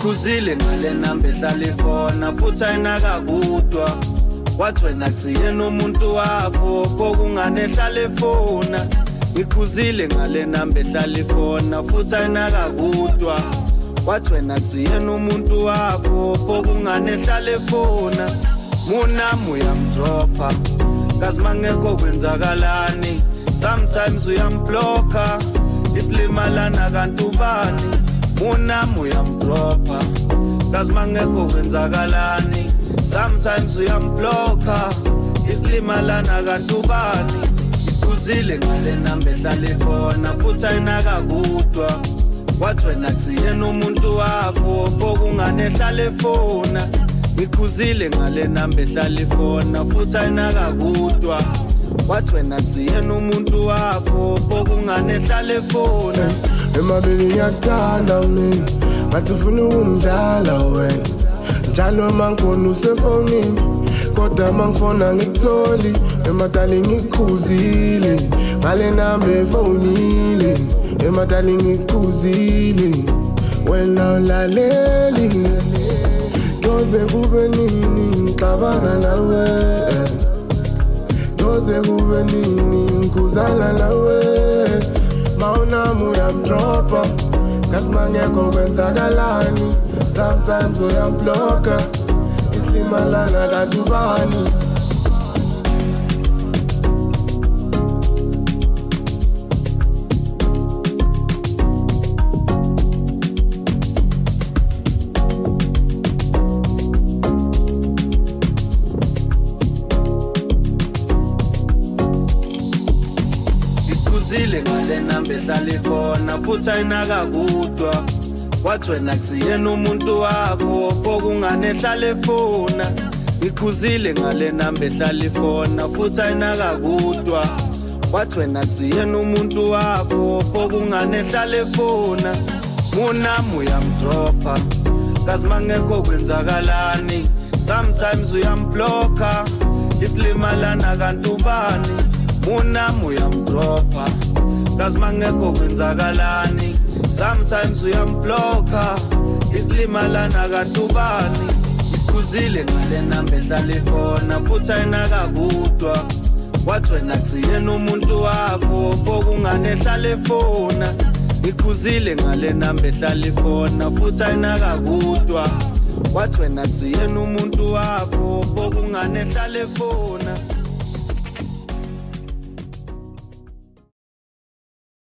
Ikhuzile ngale namba ehlala ifona futhi ayinakakudwa. Wathi wena kusiyena umuntu wakho kokungane ehlala efona. Ikhuzile ngale namba ehlala ifona futhi ayinakakudwa. Wathi wena kusiyena umuntu wakho kokungane ehlala efona. Munami uyamdropha kazi mangekho kwenzakalani. Sometimes uyamblocka isilimalana kanti ubani. Munami uyamdropha kazi mangekho kwenzakalani. Sometimes uyamblocka isilimalana kanti ubani. Ikhuzile ngale namba ehlala ifona futhi ayinakakudwa. Wathi wena kusiyena umuntu wakho kokungane ehlala efona. Ikhuzile ngale namba ehlala ifona futhi ayinakakudwa. Wathi wena kusiyena umuntu wakho kokungane ehlala efona. Emabili ngiyakuthanda mina ngathi ufuna ukumdlala wena. Njalo mangifona usefonini kodwa mangifona ngikutholi. Emadali ngikhuzile ngale namba efonile. Emadali ngikhuzile wena ulaleli. Doze kube nini ngixabana nawe. Doze kube nini ngikuzana nawe. Mawunami uyamdropha kazi mangekho kwenzakalani. Sometimes uyamblocka isilimalana kanti ubani. Ikhuzile ngale namba ehlala ifona futhi ayinakakudwa. Wathi wena kusiyena umuntu wakho kokungane ehlala efona. Ikhuzile ngale namba ehlala ifona futhi ayinakakudwa. Wathi wena kusiyena umuntu wakho kokungane ehlala efona. Munami uyamdropha kazi mangekho kwenzakalani. Sometimes uyamblocka isilimalana kanti ubani. Munami uyamdropha kazi mangekho kwenzakalani. Sometimes uyamblocka isilimalana kanti ubani. Ikhuzile ngale namba ehlala ifona futhi ayinakakudwa. Wathi wena kusiyena umuntu wakho kokungane ehlala efona. Ikhuzile ngale namba ehlala ifona futhi ayinakakudwa. Wathi wena kusiyena umuntu wakho kokungane ehlala efona.